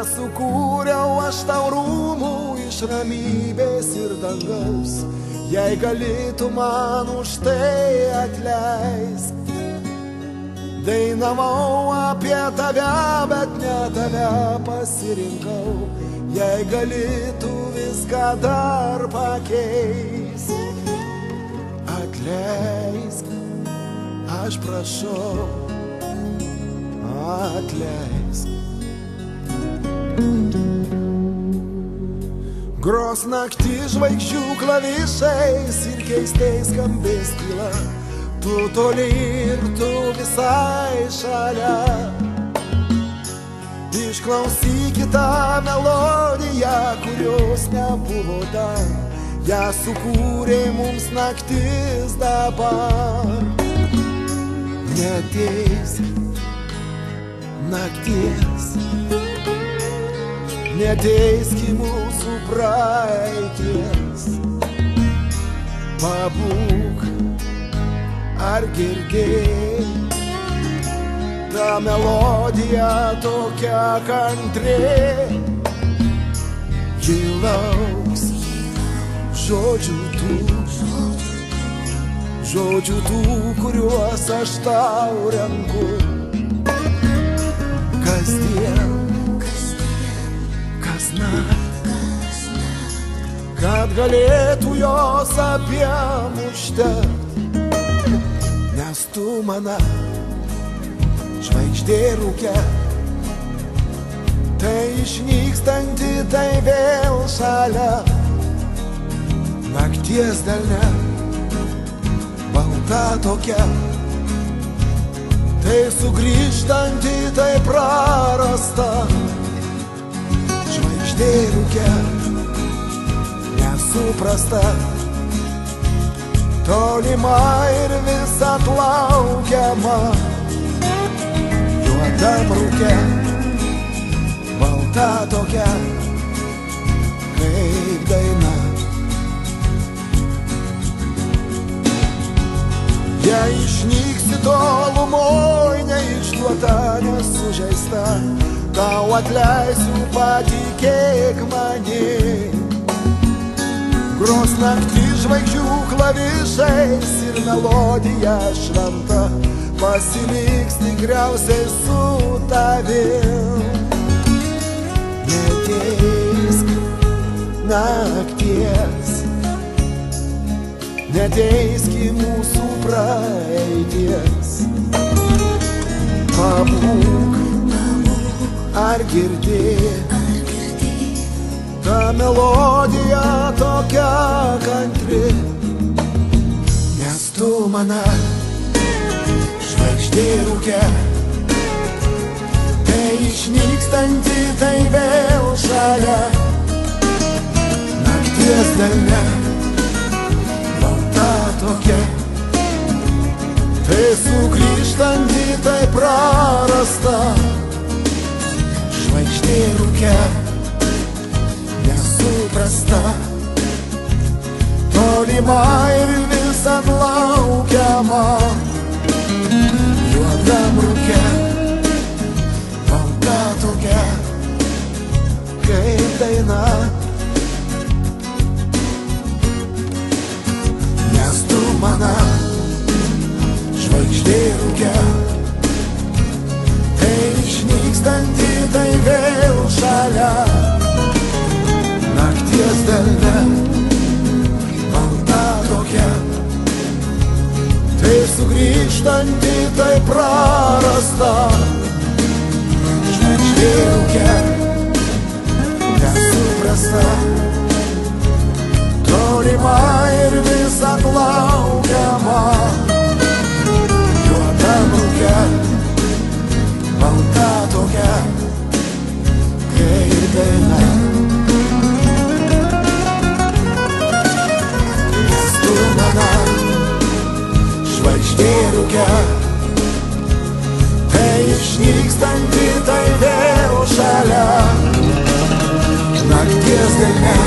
Nesukūriau aš tau rūmų iš ramybės ir dangaus, jei galėtų man už tai atleisk. Dainavau apie tave, bet ne tave pasirinkau, jei galėtų viską dar pakeist. Atleisk, aš prašau, atleisk. Gros naktį žvaigždžių klavišais ir keistais skambės tyla, tu toli ir tu visai šalia. Išklausykite melodiją, kurios nebuvo dar, ją sukūrė mums naktis dabar. Neteisk nakties, neteisk mūsų praeities. Pabūk ar girdėjai, ta melodija tokia kantri, ji lauks žodžių tų, kuriuos aš tau renku. Kasdien, kasnakt, kad galėtų jos abiem užtekt. Nes tu mana žvaigždė rūke, tai išnykstanti, tai vėl šalia. Nakties delne, balta tokia, tai sugrįžtanti, tai prarasta. Žvaigždė rūke, nesuprasta, tolima ir vis atlaukiama. Juodam rūke, balta tokia, kaip daina. Jei išnyksi tolumoj, neišduota, nesužeista, tau atleisiu, patikėk manim. Gros naktį žvaigždžių klavišais ir melodija šventa pasiliks tikriausiai su tavim. Neteisk nakties, neteisk mūsų praeities. Pabūk ar girdėk, ta melodija tokia kantri. Nes tu mana žvaigždė rūke, tai išnykstanti, tai vėl šalia. Nakties delne, balta tokia, tai sugrįžtanti, tai prarasta. Žvaigždė rūke, nesuprasta, tolima ir vis atlaukiama. Juodam rūke, balta tokia, kaip daina. Nes tu mana žvaigždė rūke, tai išnykstanti, tai vėl šalia. Nakties delne, balta tokia, tai sugrįžtanti, tai prarasta. Žvaigždė rūke, nesuprasta, tolima ir vis atlaukiama. Juodam rūke, balta tokia, kaip daina. Nes tu mana žvaigždė rūke, tai išnykstanti, tai vėl šalia. Nakties delne,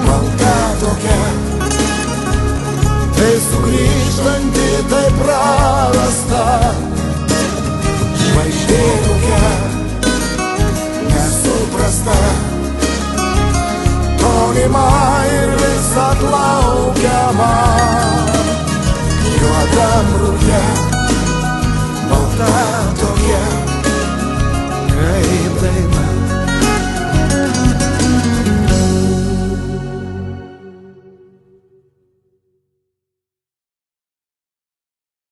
balta tokia, tai sugrįžtanti, tai prarasta. Žvaigždė rūke, mylima ir visad laukiama juodam